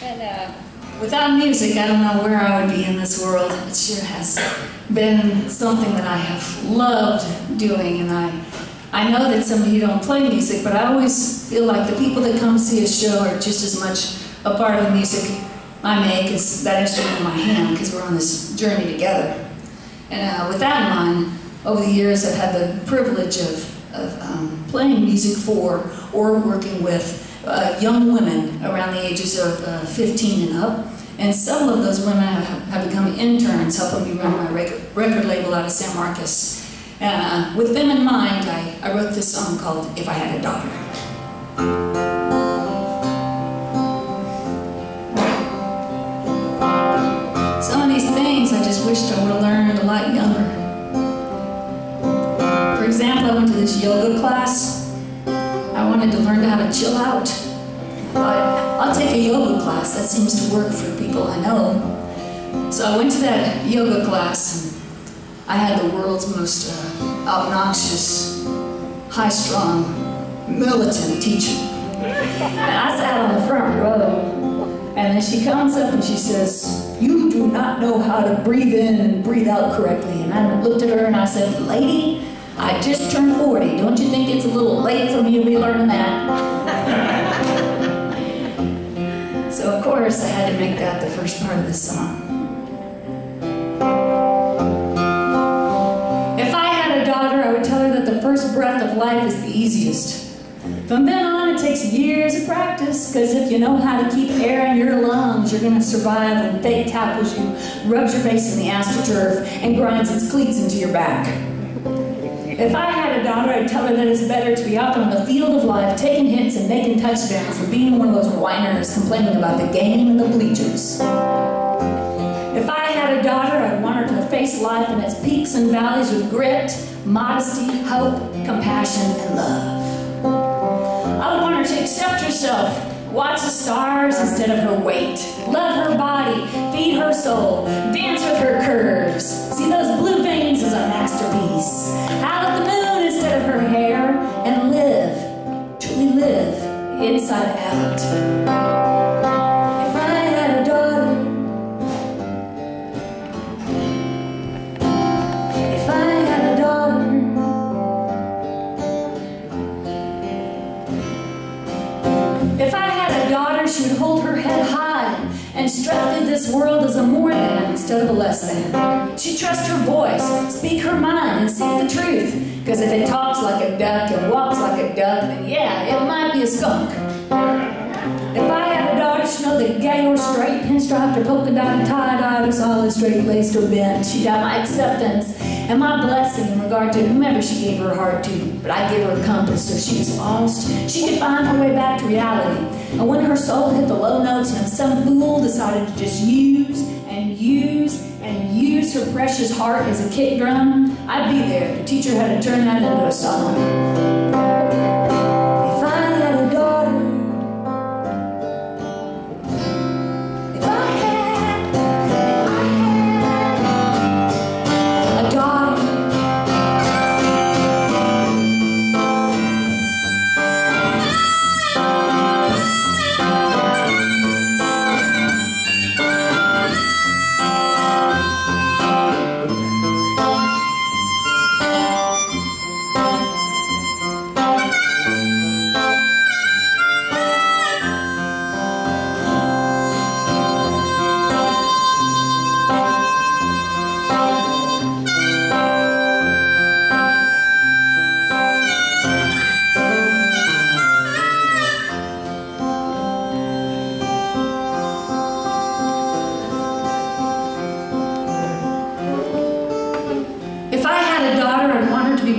And without music, I don't know where I would be in this world. It sure has been something that I have loved doing, and I know that some of you don't play music, but I always feel like the people that come see a show are just as much a part of the music I make as that instrument in my hand, because we're on this journey together. And with that in mind, over the years I've had the privilege of playing music for or working with young women around the ages of 15 and up. And several of those women have become interns, helping me run my record label out of San Marcos. And with them in mind, I wrote this song called If I Had a Daughter. Some of these things I just wished I would have learned a lot younger. For example, I went to this yoga class. I wanted to learn how to chill out. I'll take a yoga class. That seems to work for people I know. So I went to that yoga class, and I had the world's most obnoxious, high-strung, militant teacher. And I sat on the front row, and then she comes up and she says, "You do not know how to breathe in and breathe out correctly." And I looked at her and I said, "Lady, I just turned 40. Don't you think it's a little late for me to be learning that?" So of course I had to make that the first part of the song. If I had a daughter, I would tell her that the first breath of life is the easiest. From then on, it takes years of practice, because if you know how to keep air in your lungs, you're going to survive when fate tackles you, rubs your face in the astroturf, and grinds its cleats into your back. If I had a daughter, I'd tell her that it's better to be out there on the field of life, taking hits and making touchdowns, than being one of those whiners complaining about the game and the bleachers. If I had a daughter, I'd want her to face life in its peaks and valleys with grit, modesty, hope, compassion, and love. I would want her to accept herself, watch the stars instead of her weight, love her body, feed her soul, dance with her curves, see those blue veins as a masterpiece, howl at the moon instead of her hair, and live, truly live, inside out. If I had a daughter, if I had a daughter, if I had a daughter, she would hold her head high and strut through this world as a more than instead of a less than. She'd trust her voice, speak her mind, and see the truth. Because if it talks like a duck and walks like a duck, then yeah, it might be a skunk. If I had a daughter, she'd know that gay or straight, pinstriped or polka dotted, tie-dyed or solid, straight-laced or bent. She'd have my acceptance and my blessing in regard to whomever she gave her heart to. But I gave her a compass, so if she was lost, she could find her way back to reality. And when her soul hit the low notes and some fool decided to just use and use and use her precious heart as a kick drum, I'd be there to teach her how to turn that into a song. If I had a daughter, if I had a daughter,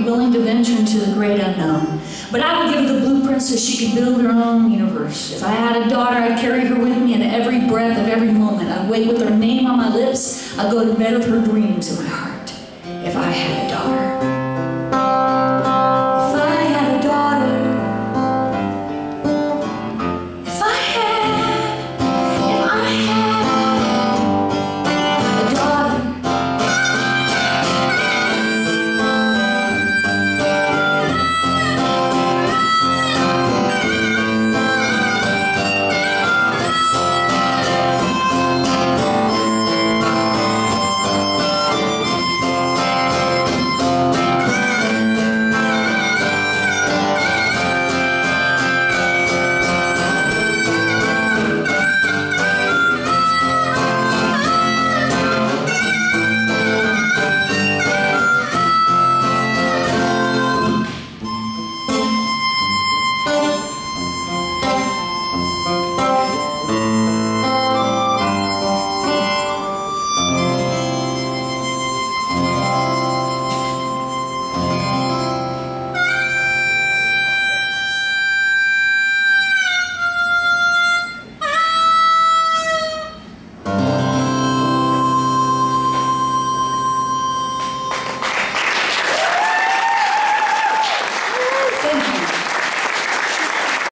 willing to venture into the great unknown. But I would give her the blueprint so she could build her own universe. If I had a daughter, I'd carry her with me in every breath of every moment. I'd wake with her name on my lips. I'd go to bed with her dreams in my heart. If I had a daughter.